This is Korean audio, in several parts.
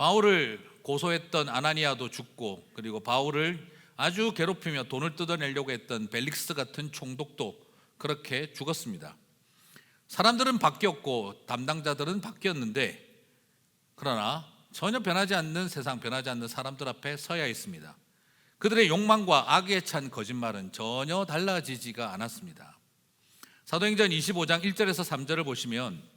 바울을 고소했던 아나니아도 죽고, 그리고 바울을 아주 괴롭히며 돈을 뜯어내려고 했던 벨릭스 같은 총독도 그렇게 죽었습니다. 사람들은 바뀌었고 담당자들은 바뀌었는데, 그러나 전혀 변하지 않는 세상, 변하지 않는 사람들 앞에 서야 했습니다. 그들의 욕망과 악에 찬 거짓말은 전혀 달라지지가 않았습니다. 사도행전 25장 1절에서 3절을 보시면,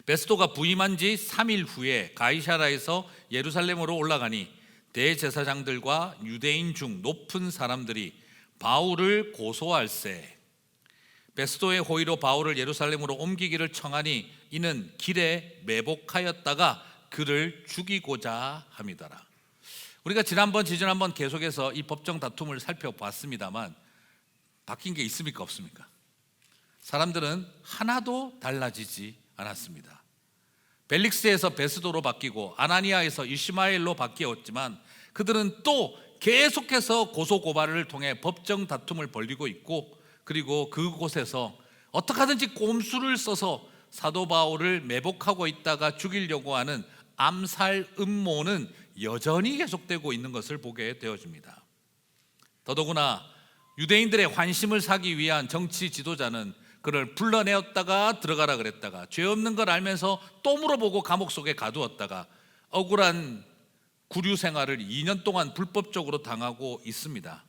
베스도가 부임한 지 3일 후에 가이사라에서 예루살렘으로 올라가니 대제사장들과 유대인 중 높은 사람들이 바울을 고소할세. 베스도의 호의로 바울을 예루살렘으로 옮기기를 청하니 이는 길에 매복하였다가 그를 죽이고자 함이더라. 우리가 지난번 계속해서 이 법정 다툼을 살펴봤습니다만, 바뀐 게 있습니까, 없습니까? 사람들은 하나도 달라지지 않았습니다. 벨릭스에서 베스도로 바뀌고 아나니아에서 이시마엘로 바뀌었지만, 그들은 또 계속해서 고소고발을 통해 법정 다툼을 벌이고 있고, 그리고 그곳에서 어떻게 하든지 꼼수를 써서 사도 바울을 매복하고 있다가 죽이려고 하는 암살 음모는 여전히 계속되고 있는 것을 보게 되어집니다. 더더구나 유대인들의 환심을 사기 위한 정치 지도자는 그를 불러내었다가 들어가라 그랬다가, 죄 없는 걸 알면서 또 물어보고 감옥 속에 가두었다가, 억울한 구류 생활을 2년 동안 불법적으로 당하고 있습니다.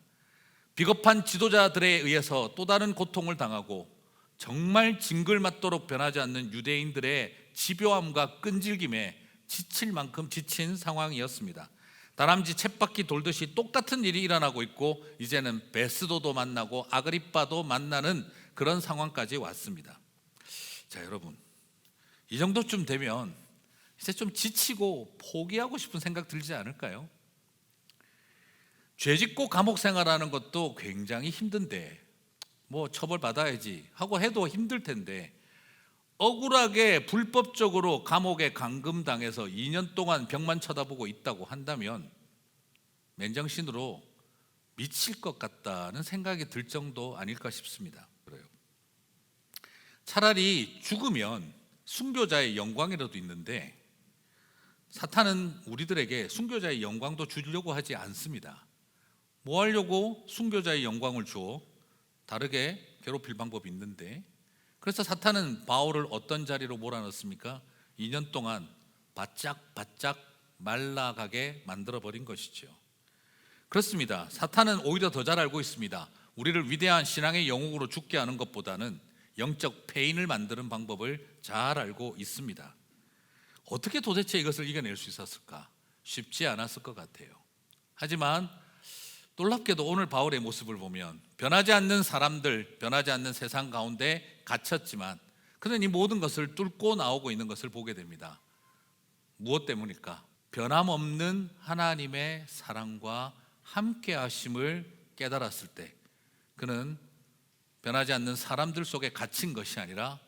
비겁한 지도자들에 의해서 또 다른 고통을 당하고, 정말 징글맞도록 변하지 않는 유대인들의 집요함과 끈질김에 지칠 만큼 지친 상황이었습니다. 다람쥐 쳇바퀴 돌듯이 똑같은 일이 일어나고 있고, 이제는 베스도도 만나고 아그리빠도 만나는 그런 상황까지 왔습니다. 자, 여러분, 이 정도쯤 되면 이제 좀 지치고 포기하고 싶은 생각 들지 않을까요? 죄짓고 감옥 생활하는 것도 굉장히 힘든데, 뭐 처벌받아야지 하고 해도 힘들 텐데, 억울하게 불법적으로 감옥에 감금당해서 2년 동안 벽만 쳐다보고 있다고 한다면 맨정신으로 미칠 것 같다는 생각이 들 정도 아닐까 싶습니다. 그래요. 차라리 죽으면 순교자의 영광이라도 있는데, 사탄은 우리들에게 순교자의 영광도 주려고 하지 않습니다. 뭐 하려고 순교자의 영광을 줘? 다르게 괴롭힐 방법이 있는데, 그래서 사탄은 바울을 어떤 자리로 몰아넣습니까? 2년 동안 바짝바짝 말라가게 만들어버린 것이죠. 그렇습니다. 사탄은 오히려 더 잘 알고 있습니다. 우리를 위대한 신앙의 영웅으로 죽게 하는 것보다는 영적 폐인을 만드는 방법을 잘 알고 있습니다. 어떻게 도대체 이것을 이겨낼 수 있었을까? 쉽지 않았을 것 같아요. 하지만 놀랍게도 오늘 바울의 모습을 보면, 변하지 않는 사람들, 변하지 않는 세상 가운데 갇혔지만 그는 이 모든 것을 뚫고 나오고 있는 것을 보게 됩니다. 무엇 때문일까? 변함없는 하나님의 사랑과 함께 하심을 깨달았을 때, 그는 변하지 않는 사람들 속에 갇힌 것이 아니라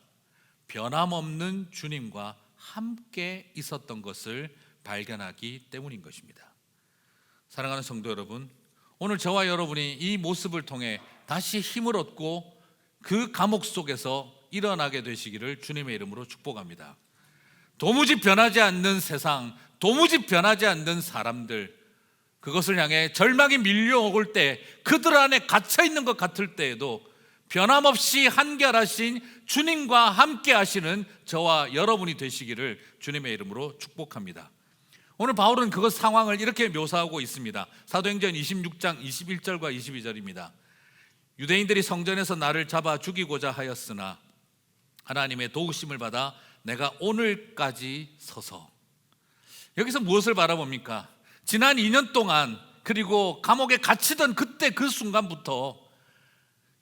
변함없는 주님과 함께 있었던 것을 발견하기 때문인 것입니다. 사랑하는 성도 여러분, 오늘 저와 여러분이 이 모습을 통해 다시 힘을 얻고 그 감옥 속에서 일어나게 되시기를 주님의 이름으로 축복합니다. 도무지 변하지 않는 세상, 도무지 변하지 않는 사람들, 그것을 향해 절망이 밀려올 때, 그들 안에 갇혀 있는 것 같을 때에도 변함없이 한결하신 주님과 함께 하시는 저와 여러분이 되시기를 주님의 이름으로 축복합니다. 오늘 바울은 그 상황을 이렇게 묘사하고 있습니다. 사도행전 26장 21절과 22절입니다. 유대인들이 성전에서 나를 잡아 죽이고자 하였으나 하나님의 도우심을 받아 내가 오늘까지 서서. 여기서 무엇을 바라봅니까? 지난 2년 동안, 그리고 감옥에 갇히던 그때 그 순간부터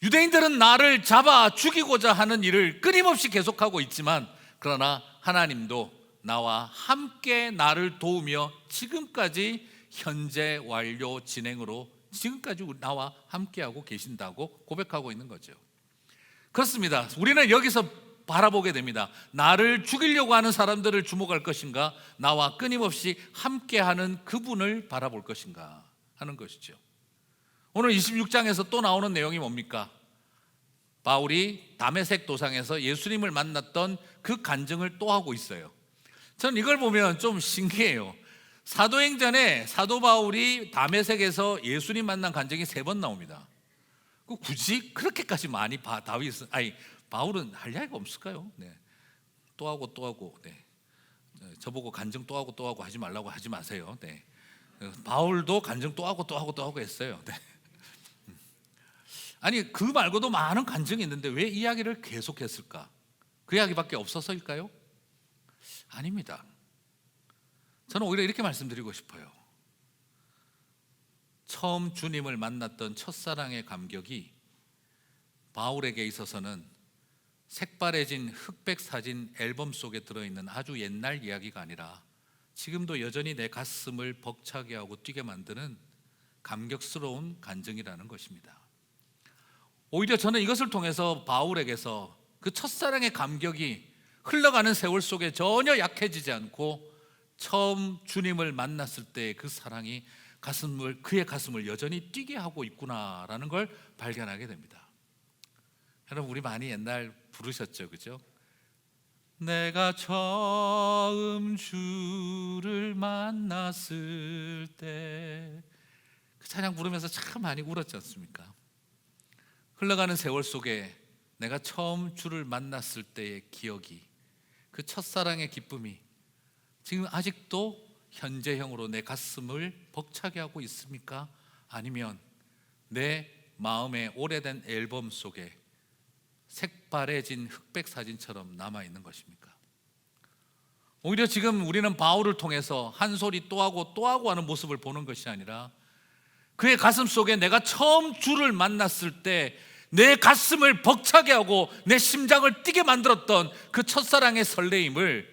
유대인들은 나를 잡아 죽이고자 하는 일을 끊임없이 계속하고 있지만, 그러나 하나님도 나와 함께 나를 도우며 지금까지 현재 완료 진행으로 지금까지 나와 함께하고 계신다고 고백하고 있는 거죠. 그렇습니다. 우리는 여기서 바라보게 됩니다. 나를 죽이려고 하는 사람들을 주목할 것인가, 나와 끊임없이 함께하는 그분을 바라볼 것인가 하는 것이죠. 오늘 26장에서 또 나오는 내용이 뭡니까? 바울이 다메섹 도상에서 예수님을 만났던 그 간증을 또 하고 있어요. 저는 이걸 보면 좀 신기해요. 사도행전에 사도 바울이 다메섹에서 예수님 만난 간증이 3번 나옵니다. 굳이 그렇게까지 많이 바울은 할 이야기가 없을까요? 네. 또 하고 또 하고, 네. 저보고 간증 또 하고 또 하고 하지 말라고 하지 마세요. 네. 바울도 간증 또 하고 또 하고 또 하고 했어요. 네. 아니, 그 말고도 많은 간증이 있는데 왜 이야기를 계속했을까? 그 이야기밖에 없어서일까요? 아닙니다. 저는 오히려 이렇게 말씀드리고 싶어요. 처음 주님을 만났던 첫사랑의 감격이 바울에게 있어서는 색바래진 흑백 사진 앨범 속에 들어있는 아주 옛날 이야기가 아니라 지금도 여전히 내 가슴을 벅차게 하고 뛰게 만드는 감격스러운 간증이라는 것입니다. 오히려 저는 이것을 통해서 바울에게서 그 첫사랑의 감격이 흘러가는 세월 속에 전혀 약해지지 않고 처음 주님을 만났을 때의 그 사랑이 그의 가슴을 여전히 뛰게 하고 있구나라는 걸 발견하게 됩니다. 여러분, 우리 많이 옛날 부르셨죠, 그죠? 내가 처음 주를 만났을 때, 그 찬양 부르면서 참 많이 울었지 않습니까? 흘러가는 세월 속에 내가 처음 주를 만났을 때의 기억이, 그 첫사랑의 기쁨이 지금 아직도 현재형으로 내 가슴을 벅차게 하고 있습니까? 아니면 내 마음의 오래된 앨범 속에 색바래진 흑백 사진처럼 남아있는 것입니까? 오히려 지금 우리는 바울을 통해서 한 소리 또 하고 또 하고 하는 모습을 보는 것이 아니라 그의 가슴 속에 내가 처음 주를 만났을 때 내 가슴을 벅차게 하고 내 심장을 뛰게 만들었던 그 첫사랑의 설레임을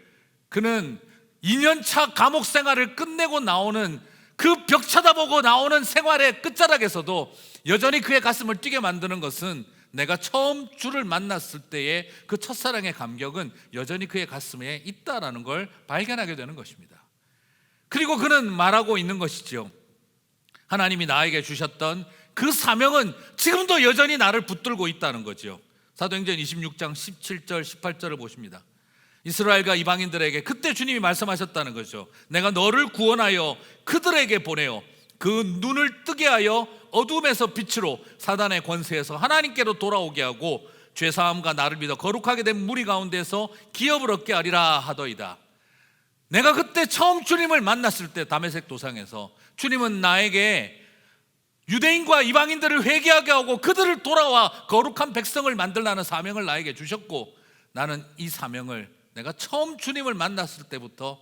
그는 2년차 감옥 생활을 끝내고 나오는 그 벽 쳐다보고 나오는 생활의 끝자락에서도 여전히 그의 가슴을 뛰게 만드는 것은 내가 처음 주를 만났을 때의 그 첫사랑의 감격은 여전히 그의 가슴에 있다라는 걸 발견하게 되는 것입니다. 그리고 그는 말하고 있는 것이죠. 하나님이 나에게 주셨던 그 사명은 지금도 여전히 나를 붙들고 있다는 거죠. 사도행전 26장 17절 18절을 보십니다. 이스라엘과 이방인들에게 그때 주님이 말씀하셨다는 거죠. 내가 너를 구원하여 그들에게 보내어 그 눈을 뜨게 하여 어둠에서 빛으로 사단의 권세에서 하나님께로 돌아오게 하고 죄사함과 나를 믿어 거룩하게 된 무리 가운데서 기업을 얻게 하리라 하더이다. 내가 그때 처음 주님을 만났을 때 다메섹 도상에서 주님은 나에게 유대인과 이방인들을 회개하게 하고 그들을 돌아와 거룩한 백성을 만들라는 사명을 나에게 주셨고, 나는 이 사명을 내가 처음 주님을 만났을 때부터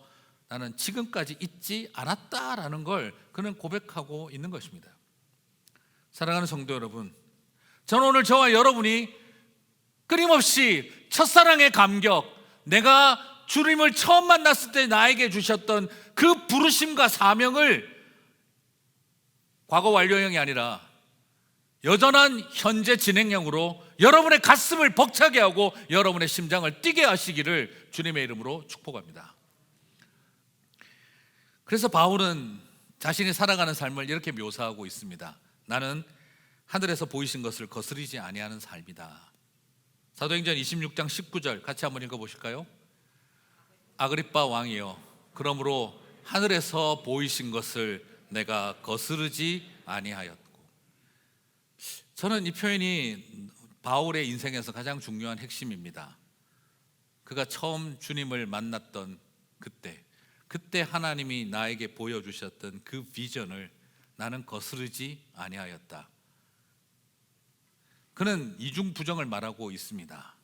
나는 지금까지 잊지 않았다라는 걸 그는 고백하고 있는 것입니다. 사랑하는 성도 여러분, 저는 오늘 저와 여러분이 끊임없이 첫사랑의 감격, 내가 주님을 처음 만났을 때 나에게 주셨던 그 부르심과 사명을 과거 완료형이 아니라 여전한 현재 진행형으로 여러분의 가슴을 벅차게 하고 여러분의 심장을 뛰게 하시기를 주님의 이름으로 축복합니다. 그래서 바울은 자신이 살아가는 삶을 이렇게 묘사하고 있습니다. 나는 하늘에서 보이신 것을 거스르지 아니하는 삶이다. 사도행전 26장 19절 같이 한번 읽어보실까요? 아그리빠 왕이여, 그러므로 하늘에서 보이신 것을 내가 거스르지 아니하였고. 저는 이 표현이 바울의 인생에서 가장 중요한 핵심입니다. 그가 처음 주님을 만났던 그때 하나님이 나에게 보여주셨던 그 비전을 나는 거스르지 아니하였다. 그는 이중부정을 말하고 있습니다.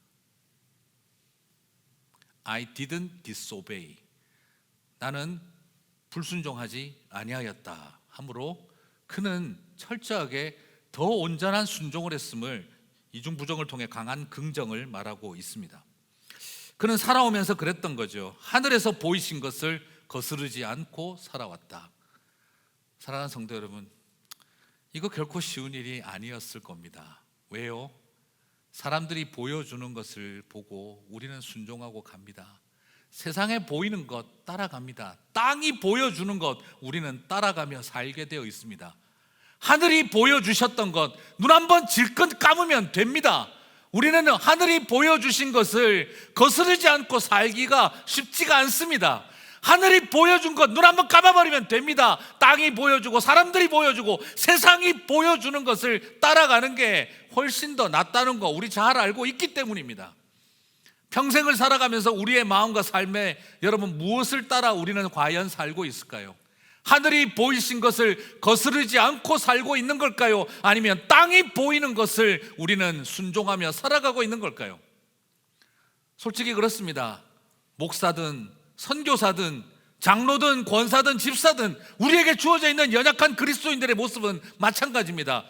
I didn't disobey. 나는 불순종하지 아니하였다 하므로 그는 철저하게 더 온전한 순종을 했음을 이중부정을 통해 강한 긍정을 말하고 있습니다. 그는 살아오면서 그랬던 거죠. 하늘에서 보이신 것을 거스르지 않고 살아왔다. 사랑하는 성도 여러분, 이거 결코 쉬운 일이 아니었을 겁니다. 왜요? 사람들이 보여주는 것을 보고 우리는 순종하고 갑니다. 세상에 보이는 것 따라갑니다. 땅이 보여주는 것 우리는 따라가며 살게 되어 있습니다. 하늘이 보여주셨던 것 눈 한번 질끈 감으면 됩니다. 우리는 하늘이 보여주신 것을 거스르지 않고 살기가 쉽지가 않습니다. 하늘이 보여준 것 눈 한번 감아버리면 됩니다. 땅이 보여주고 사람들이 보여주고 세상이 보여주는 것을 따라가는 게 훨씬 더 낫다는 거 우리 잘 알고 있기 때문입니다. 평생을 살아가면서 우리의 마음과 삶에 여러분 무엇을 따라 우리는 과연 살고 있을까요? 하늘이 보이신 것을 거스르지 않고 살고 있는 걸까요? 아니면 땅이 보이는 것을 우리는 순종하며 살아가고 있는 걸까요? 솔직히 그렇습니다. 목사든 선교사든 장로든 권사든 집사든 우리에게 주어져 있는 연약한 그리스도인들의 모습은 마찬가지입니다.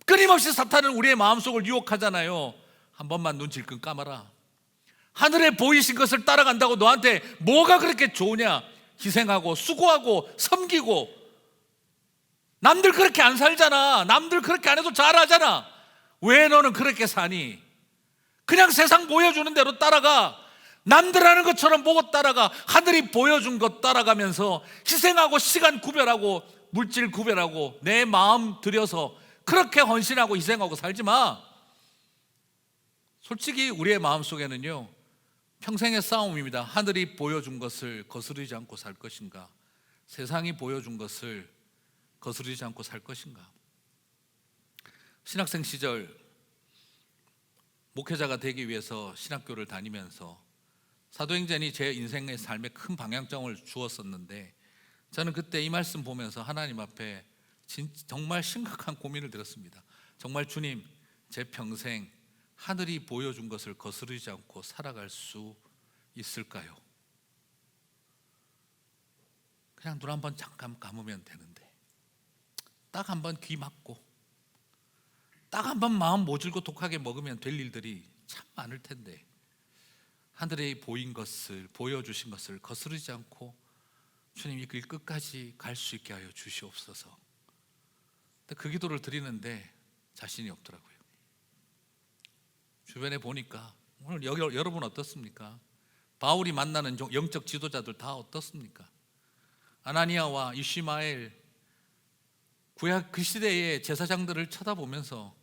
끊임없이 사탄은 우리의 마음속을 유혹하잖아요. 한 번만 눈 질끈 감아라. 하늘에 보이신 것을 따라간다고 너한테 뭐가 그렇게 좋으냐? 희생하고 수고하고 섬기고 남들 그렇게 안 살잖아. 남들 그렇게 안 해도 잘하잖아. 왜 너는 그렇게 사니? 그냥 세상 보여주는 대로 따라가. 남들 하는 것처럼 보고 따라가. 하늘이 보여준 것 따라가면서 희생하고 시간 구별하고 물질 구별하고 내 마음 들여서 그렇게 헌신하고 희생하고 살지 마. 솔직히 우리의 마음속에는요 평생의 싸움입니다. 하늘이 보여준 것을 거스르지 않고 살 것인가, 세상이 보여준 것을 거스르지 않고 살 것인가. 신학생 시절 목회자가 되기 위해서 신학교를 다니면서 사도행전이 제 인생의 삶에 큰 방향점을 주었었는데 저는 그때 이 말씀 보면서 하나님 앞에 정말 심각한 고민을 들었습니다. 정말 주님, 제 평생 하늘이 보여준 것을 거스르지 않고 살아갈 수 있을까요? 그냥 눈 한번 잠깐 감으면 되는데 딱 한번 귀 막고 딱 한번 마음 모질고 독하게 먹으면 될 일들이 참 많을 텐데 하늘에 보인 것을 보여주신 것을 거스르지 않고 주님 이 길 끝까지 갈 수 있게 하여 주시옵소서. 근데 그 기도를 드리는데 자신이 없더라고요. 주변에 보니까 오늘 여러분 어떻습니까? 바울이 만나는 영적 지도자들 다 어떻습니까? 아나니아와 이시마엘 구약 그 시대의 제사장들을 쳐다보면서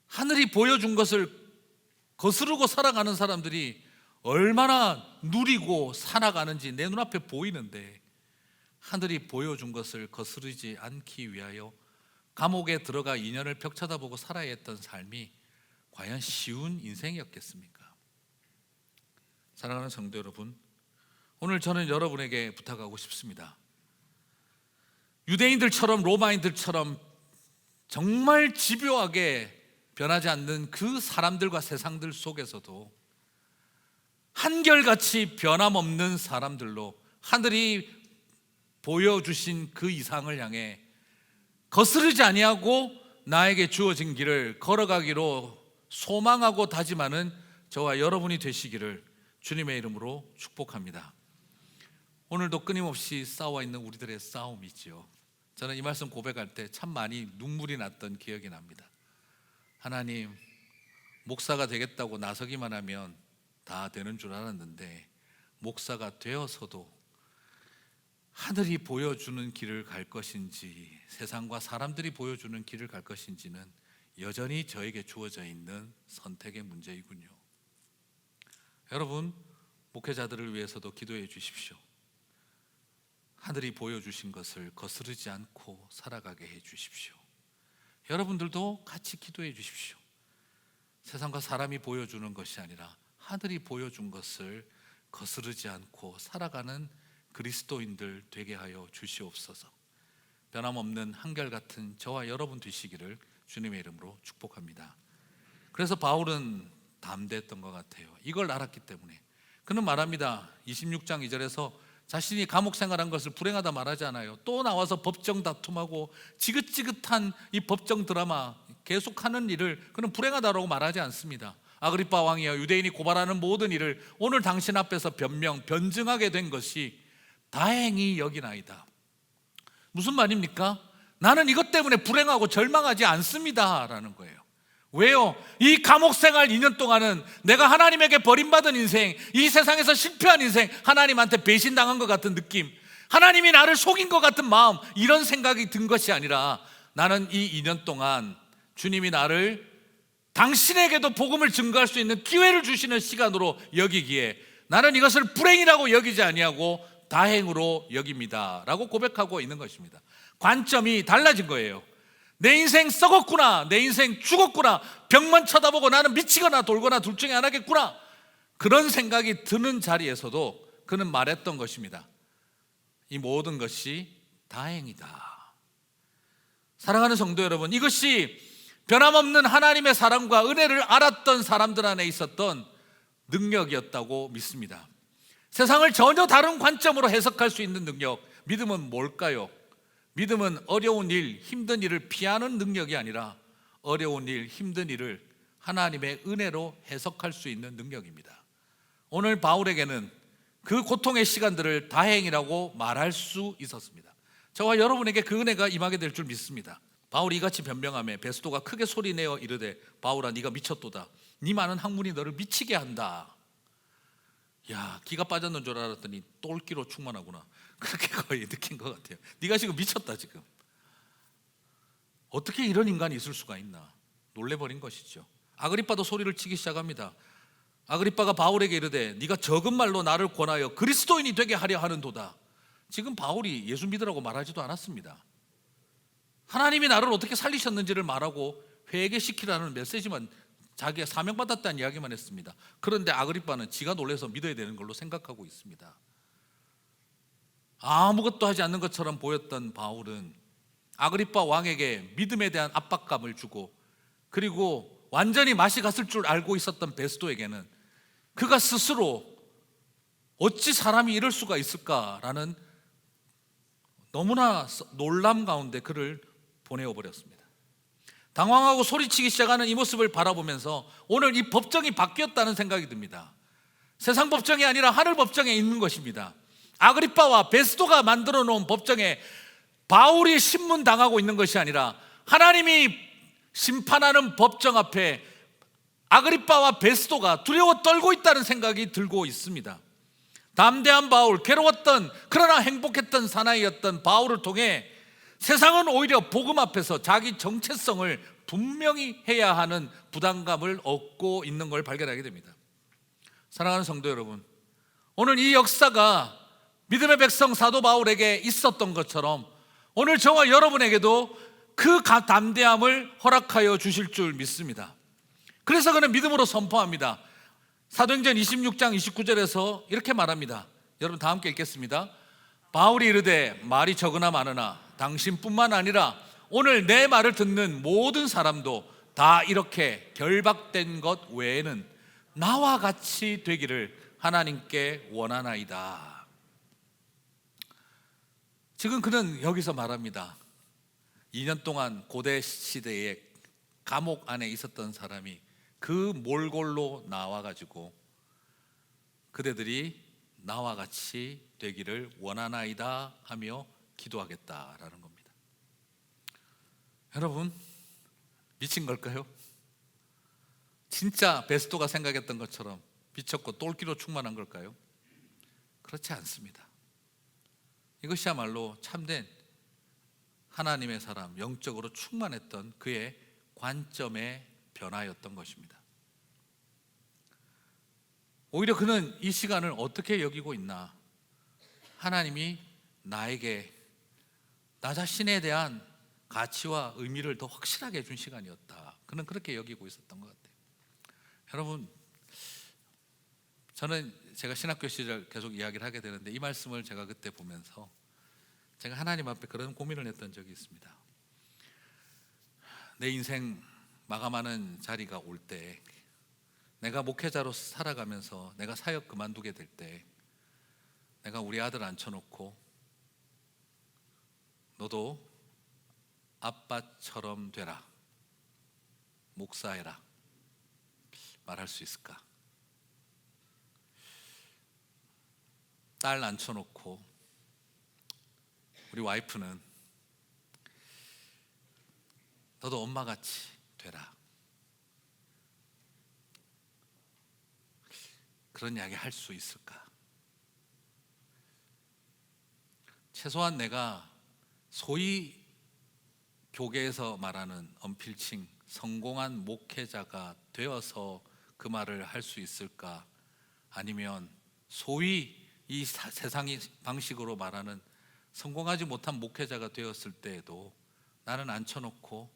하늘이 보여준 것을 거스르고 살아가는 사람들이 얼마나 누리고 살아가는지 내 눈앞에 보이는데 하늘이 보여준 것을 거스르지 않기 위하여 감옥에 들어가 2년을 벽 쳐다보고 살아야 했던 삶이 과연 쉬운 인생이었겠습니까? 사랑하는 성도 여러분, 오늘 저는 여러분에게 부탁하고 싶습니다. 유대인들처럼 로마인들처럼 정말 집요하게 변하지 않는 그 사람들과 세상들 속에서도 한결같이 변함없는 사람들로 하늘이 보여주신 그 이상을 향해 거스르지 아니하고 나에게 주어진 길을 걸어가기로 소망하고 다짐하는 저와 여러분이 되시기를 주님의 이름으로 축복합니다. 오늘도 끊임없이 싸워 있는 우리들의 싸움이지요. 저는 이 말씀 고백할 때 참 많이 눈물이 났던 기억이 납니다. 하나님, 목사가 되겠다고 나서기만 하면 다 되는 줄 알았는데 목사가 되어서도 하늘이 보여주는 길을 갈 것인지 세상과 사람들이 보여주는 길을 갈 것인지는 여전히 저에게 주어져 있는 선택의 문제이군요. 여러분, 목회자들을 위해서도 기도해 주십시오. 하늘이 보여주신 것을 거스르지 않고 살아가게 해 주십시오. 여러분들도 같이 기도해 주십시오. 세상과 사람이 보여주는 것이 아니라 하늘이 보여준 것을 거스르지 않고 살아가는 그리스도인들 되게 하여 주시옵소서. 변함없는 한결같은 저와 여러분 되시기를 주님의 이름으로 축복합니다. 그래서 바울은 담대했던 것 같아요. 이걸 알았기 때문에 그는 말합니다. 26장 2절에서 자신이 감옥 생활한 것을 불행하다 말하지 않아요. 또 나와서 법정 다툼하고 지긋지긋한 이 법정 드라마 계속하는 일을 그는 불행하다고 말하지 않습니다. 아그리빠 왕이여, 유대인이 고발하는 모든 일을 오늘 당신 앞에서 변증하게 된 것이 다행히 여기나이다. 무슨 말입니까? 나는 이것 때문에 불행하고 절망하지 않습니다 라는 거예요. 왜요? 이 감옥 생활 2년 동안은 내가 하나님에게 버림받은 인생, 이 세상에서 실패한 인생, 하나님한테 배신당한 것 같은 느낌, 하나님이 나를 속인 것 같은 마음, 이런 생각이 든 것이 아니라 나는 이 2년 동안 주님이 나를 당신에게도 복음을 증거할 수 있는 기회를 주시는 시간으로 여기기에 나는 이것을 불행이라고 여기지 아니하고 다행으로 여깁니다 라고 고백하고 있는 것입니다. 관점이 달라진 거예요. 내 인생 썩었구나, 내 인생 죽었구나, 벽만 쳐다보고 나는 미치거나 돌거나 둘 중에 하나겠구나, 그런 생각이 드는 자리에서도 그는 말했던 것입니다. 이 모든 것이 다행이다. 사랑하는 성도 여러분, 이것이 변함없는 하나님의 사랑과 은혜를 알았던 사람들 안에 있었던 능력이었다고 믿습니다. 세상을 전혀 다른 관점으로 해석할 수 있는 능력, 믿음은 뭘까요? 믿음은 어려운 일, 힘든 일을 피하는 능력이 아니라 어려운 일, 힘든 일을 하나님의 은혜로 해석할 수 있는 능력입니다. 오늘 바울에게는 그 고통의 시간들을 다행이라고 말할 수 있었습니다. 저와 여러분에게 그 은혜가 임하게 될 줄 믿습니다. 바울이 이같이 변명하며 베스도가 크게 소리내어 이르되 바울아 네가 미쳤도다. 네 많은 학문이 너를 미치게 한다. 야, 기가 빠졌는 줄 알았더니 똘끼로 충만하구나. 그렇게 거의 느낀 것 같아요. 네가 지금 미쳤다. 지금 어떻게 이런 인간이 있을 수가 있나 놀래버린 것이죠. 아그리빠도 소리를 치기 시작합니다. 아그리빠가 바울에게 이르되 네가 적은 말로 나를 권하여 그리스도인이 되게 하려 하는도다. 지금 바울이 예수 믿으라고 말하지도 않았습니다. 하나님이 나를 어떻게 살리셨는지를 말하고 회개시키라는 메시지만, 자기가 사명받았다는 이야기만 했습니다. 그런데 아그리빠는 지가 놀라서 믿어야 되는 걸로 생각하고 있습니다. 아무것도 하지 않는 것처럼 보였던 바울은 아그리빠 왕에게 믿음에 대한 압박감을 주고, 그리고 완전히 맛이 갔을 줄 알고 있었던 베스도에게는 그가 스스로 어찌 사람이 이럴 수가 있을까라는 너무나 놀람 가운데 그를 보내어 버렸습니다. 당황하고 소리치기 시작하는 이 모습을 바라보면서 오늘 이 법정이 바뀌었다는 생각이 듭니다. 세상 법정이 아니라 하늘 법정에 있는 것입니다. 아그리빠와 베스도가 만들어 놓은 법정에 바울이 신문당하고 있는 것이 아니라 하나님이 심판하는 법정 앞에 아그리빠와 베스도가 두려워 떨고 있다는 생각이 들고 있습니다. 담대한 바울, 괴로웠던 그러나 행복했던 사나이였던 바울을 통해 세상은 오히려 복음 앞에서 자기 정체성을 분명히 해야 하는 부담감을 얻고 있는 걸 발견하게 됩니다. 사랑하는 성도 여러분, 오늘 이 역사가 믿음의 백성 사도 바울에게 있었던 것처럼 오늘 저와 여러분에게도 그 담대함을 허락하여 주실 줄 믿습니다. 그래서 그는 믿음으로 선포합니다. 사도행전 26장 29절에서 이렇게 말합니다. 여러분 다 함께 읽겠습니다. 바울이 이르되 말이 적으나 많으나 당신뿐만 아니라 오늘 내 말을 듣는 모든 사람도 다 이렇게 결박된 것 외에는 나와 같이 되기를 하나님께 원하나이다. 지금 그는 여기서 말합니다. 2년 동안 고대 시대에 감옥 안에 있었던 사람이 그 몰골로 나와가지고 그대들이 나와 같이 되기를 원하나이다 하며 기도하겠다라는 겁니다. 여러분, 미친 걸까요? 진짜 베스도가 생각했던 것처럼 미쳤고 똘끼로 충만한 걸까요? 그렇지 않습니다. 이것이야말로 참된 하나님의 사람, 영적으로 충만했던 그의 관점의 변화였던 것입니다. 오히려 그는 이 시간을 어떻게 여기고 있나? 하나님이 나에게 나 자신에 대한 가치와 의미를 더 확실하게 해준 시간이었다. 그는 그렇게 여기고 있었던 것 같아요. 여러분, 저는 제가 신학교 시절 계속 이야기를 하게 되는데 이 말씀을 제가 그때 보면서 제가 하나님 앞에 그런 고민을 했던 적이 있습니다. 내 인생 마감하는 자리가 올 때, 내가 목회자로 살아가면서 내가 사역 그만두게 될 때, 내가 우리 아들 앉혀놓고 너도 아빠처럼 되라, 목사해라 말할 수 있을까? 딸 앉혀놓고 우리 와이프는 너도 엄마같이 되라, 그런 이야기 할 수 있을까? 최소한 내가 소위 교계에서 말하는 언필칭 성공한 목회자가 되어서 그 말을 할 수 있을까? 아니면 소위 이 세상의 방식으로 말하는 성공하지 못한 목회자가 되었을 때에도 나는 앉혀놓고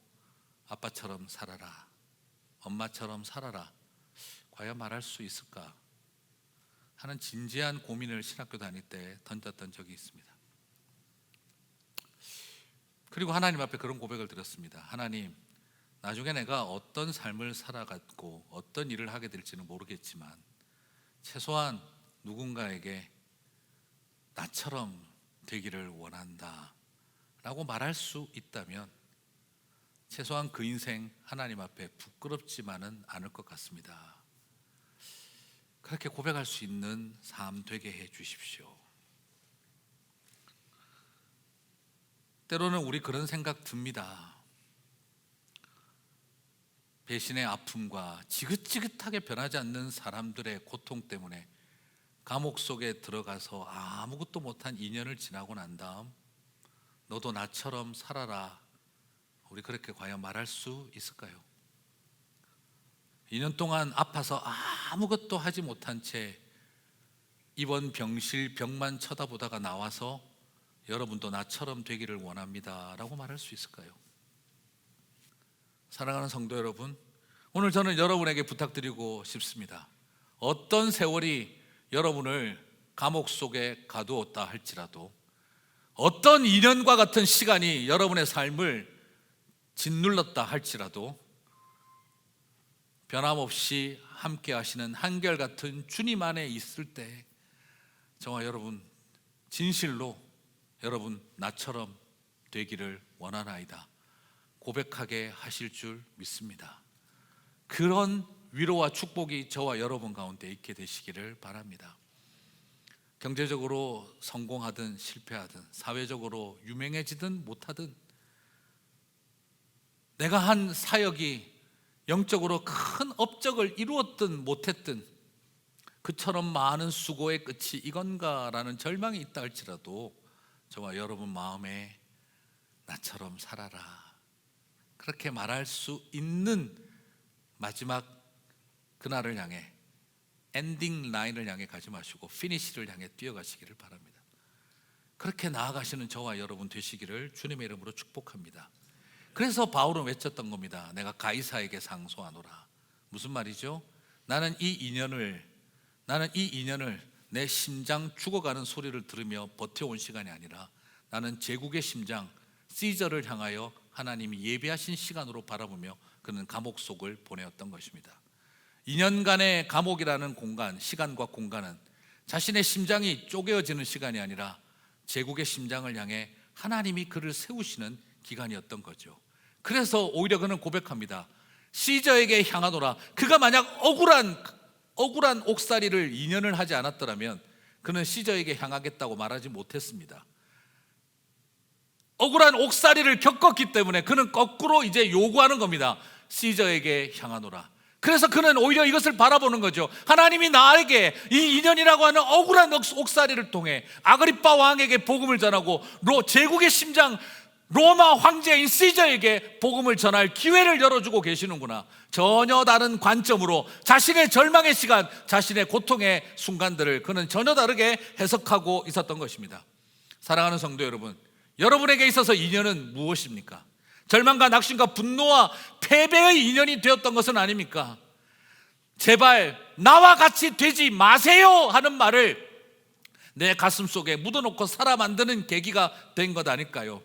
아빠처럼 살아라, 엄마처럼 살아라, 과연 말할 수 있을까 하는 진지한 고민을 신학교 다닐 때 던졌던 적이 있습니다. 그리고 하나님 앞에 그런 고백을 드렸습니다. 하나님, 나중에 내가 어떤 삶을 살아갔고 어떤 일을 하게 될지는 모르겠지만 최소한 누군가에게 나처럼 되기를 원한다 라고 말할 수 있다면 최소한 그 인생 하나님 앞에 부끄럽지만은 않을 것 같습니다. 그렇게 고백할 수 있는 삶 되게 해 주십시오. 때로는 우리 그런 생각 듭니다. 배신의 아픔과 지긋지긋하게 변하지 않는 사람들의 고통 때문에 감옥 속에 들어가서 아무것도 못한 2년을 지나고 난 다음 너도 나처럼 살아라, 우리 그렇게 과연 말할 수 있을까요? 2년 동안 아파서 아무것도 하지 못한 채 입원 병실 벽만 쳐다보다가 나와서 여러분도 나처럼 되기를 원합니다 라고 말할 수 있을까요? 사랑하는 성도 여러분, 오늘 저는 여러분에게 부탁드리고 싶습니다. 어떤 세월이 여러분을 감옥 속에 가두었다 할지라도, 어떤 2년과 같은 시간이 여러분의 삶을 짓눌렀다 할지라도 변함없이 함께 하시는 한결같은 주님 안에 있을 때 저와 여러분 진실로 여러분 나처럼 되기를 원하나이다 고백하게 하실 줄 믿습니다. 그런 위로와 축복이 저와 여러분 가운데 있게 되시기를 바랍니다. 경제적으로 성공하든 실패하든 사회적으로 유명해지든 못하든 내가 한 사역이 영적으로 큰 업적을 이루었든 못했든 그처럼 많은 수고의 끝이 이건가라는 절망이 있다 할지라도 저와 여러분 마음에 나처럼 살아라 그렇게 말할 수 있는 마지막 그날을 향해, 엔딩 라인을 향해 가지 마시고 피니시를 향해 뛰어가시기를 바랍니다. 그렇게 나아가시는 저와 여러분 되시기를 주님의 이름으로 축복합니다. 그래서 바울은 외쳤던 겁니다. 내가 가이사에게 상소하노라. 무슨 말이죠? 나는 이 인연을 내 심장 죽어가는 소리를 들으며 버텨온 시간이 아니라 나는 제국의 심장 시저를 향하여 하나님이 예비하신 시간으로 바라보며 그는 감옥 속을 보내었던 것입니다. 2년간의 감옥이라는 공간, 시간과 공간은 자신의 심장이 쪼개어지는 시간이 아니라 제국의 심장을 향해 하나님이 그를 세우시는 기간이었던 거죠. 그래서 오히려 그는 고백합니다. 시저에게 향하노라. 그가 만약 억울한 옥살이를 2년을 하지 않았더라면 그는 시저에게 향하겠다고 말하지 못했습니다. 억울한 옥살이를 겪었기 때문에 그는 거꾸로 이제 요구하는 겁니다. 시저에게 향하노라. 그래서 그는 오히려 이것을 바라보는 거죠. 하나님이 나에게 이 2년이라고 하는 억울한 옥살이를 통해 아그리빠 왕에게 복음을 전하고 제국의 심장 로마 황제인 시저에게 복음을 전할 기회를 열어주고 계시는구나. 전혀 다른 관점으로 자신의 절망의 시간, 자신의 고통의 순간들을 그는 전혀 다르게 해석하고 있었던 것입니다. 사랑하는 성도 여러분, 여러분에게 있어서 2년은 무엇입니까? 절망과 낙심과 분노와 패배의 2년이 되었던 것은 아닙니까? 제발 나와 같이 되지 마세요 하는 말을 내 가슴 속에 묻어놓고 살아 만드는 계기가 된 것 아닐까요?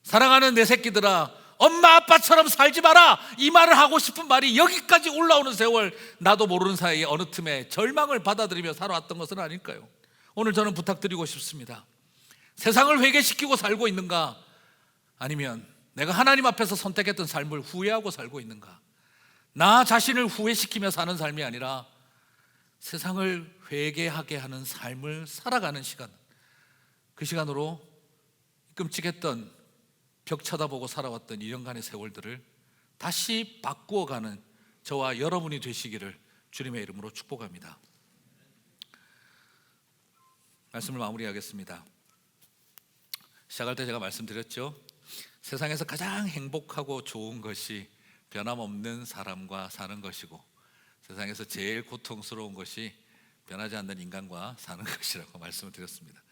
사랑하는 내 새끼들아, 엄마 아빠처럼 살지 마라, 이 말을 하고 싶은 말이 여기까지 올라오는 세월 나도 모르는 사이에 어느 틈에 절망을 받아들이며 살아왔던 것은 아닐까요? 오늘 저는 부탁드리고 싶습니다. 세상을 회개시키고 살고 있는가? 아니면 내가 하나님 앞에서 선택했던 삶을 후회하고 살고 있는가? 나 자신을 후회시키며 사는 삶이 아니라 세상을 회개하게 하는 삶을 살아가는 시간, 그 시간으로 끔찍했던 벽 쳐다보고 살아왔던 2년간의 세월들을 다시 바꾸어가는 저와 여러분이 되시기를 주님의 이름으로 축복합니다. 말씀을 마무리하겠습니다. 시작할 때 제가 말씀드렸죠. 세상에서 가장 행복하고 좋은 것이 변함없는 사람과 사는 것이고 세상에서 제일 고통스러운 것이 변하지 않는 인간과 사는 것이라고 말씀을 드렸습니다.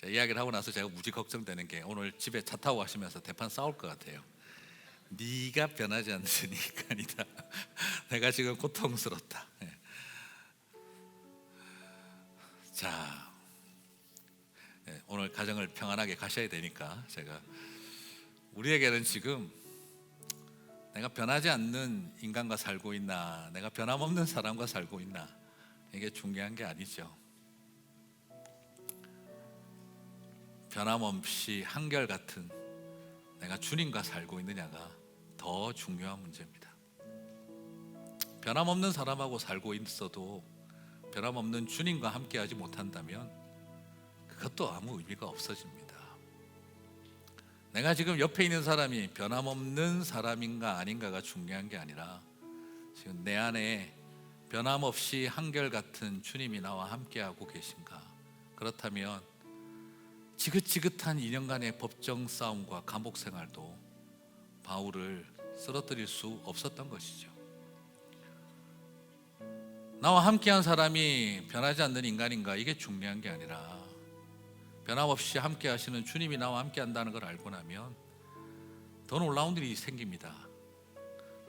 자, 이야기를 하고 나서 제가 무지 걱정되는 게 오늘 집에 차 타고 가시면서 대판 싸울 것 같아요. 네가 변하지 않는 인간이다. 내가 지금 고통스럽다. 자, 오늘 가정을 평안하게 가셔야 되니까 제가 우리에게는 지금 내가 변하지 않는 인간과 살고 있나, 내가 변함없는 사람과 살고 있나, 이게 중요한 게 아니죠. 변함없이 한결같은 내가 주님과 살고 있느냐가 더 중요한 문제입니다. 변함없는 사람하고 살고 있어도 변함없는 주님과 함께하지 못한다면 그것도 아무 의미가 없어집니다. 내가 지금 옆에 있는 사람이 변함없는 사람인가 아닌가가 중요한 게 아니라 지금 내 안에 변함없이 한결같은 주님이 나와 함께하고 계신가. 그렇다면 지긋지긋한 2년간의 법정 싸움과 감옥 생활도 바울을 쓰러뜨릴 수 없었던 것이죠. 나와 함께한 사람이 변하지 않는 인간인가, 이게 중요한 게 아니라 변함없이 함께 하시는 주님이 나와 함께 한다는 걸 알고 나면 더 놀라운 일이 생깁니다.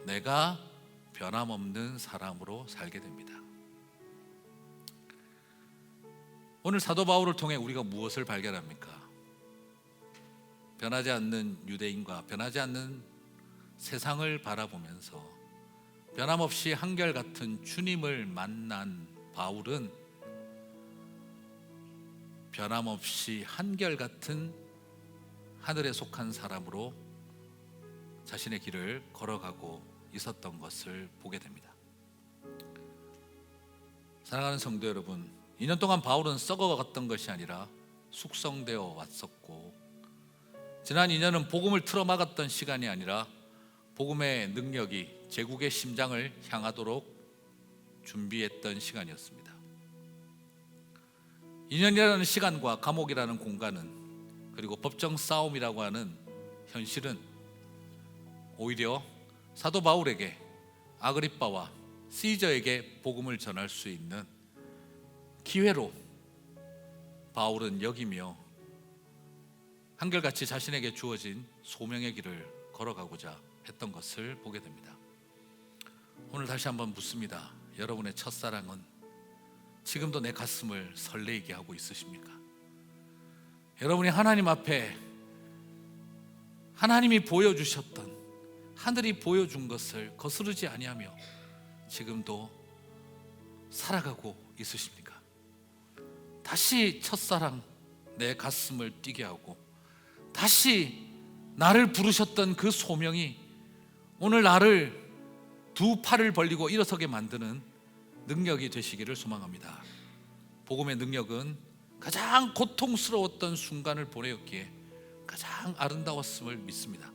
내가 변함없는 사람으로 살게 됩니다. 오늘 사도 바울을 통해 우리가 무엇을 발견합니까? 변하지 않는 유대인과 변하지 않는 세상을 바라보면서 변함없이 한결같은 주님을 만난 바울은 변함없이 한결같은 하늘에 속한 사람으로 자신의 길을 걸어가고 있었던 것을 보게 됩니다. 사랑하는 성도 여러분, 2년 동안 바울은 썩어갔던 것이 아니라 숙성되어 왔었고, 지난 2년은 복음을 틀어막았던 시간이 아니라 복음의 능력이 제국의 심장을 향하도록 준비했던 시간이었습니다. 2년이라는 시간과 감옥이라는 공간은, 그리고 법정 싸움이라고 하는 현실은 오히려 사도 바울에게 아그리빠와 시저에게 복음을 전할 수 있는 기회로 바울은 여기며 한결같이 자신에게 주어진 소명의 길을 걸어가고자 했던 것을 보게 됩니다. 오늘 다시 한번 묻습니다. 여러분의 첫사랑은 지금도 내 가슴을 설레게 하고 있으십니까? 여러분이 하나님 앞에 하나님이 보여주셨던, 하늘이 보여준 것을 거스르지 아니하며 지금도 살아가고 있으십니까? 다시 첫사랑 내 가슴을 뛰게 하고 다시 나를 부르셨던 그 소명이 오늘 나를 두 팔을 벌리고 일어서게 만드는 능력이 되시기를 소망합니다. 복음의 능력은 가장 고통스러웠던 순간을 보내었기에 가장 아름다웠음을 믿습니다.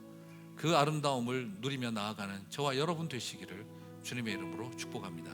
그 아름다움을 누리며 나아가는 저와 여러분 되시기를 주님의 이름으로 축복합니다.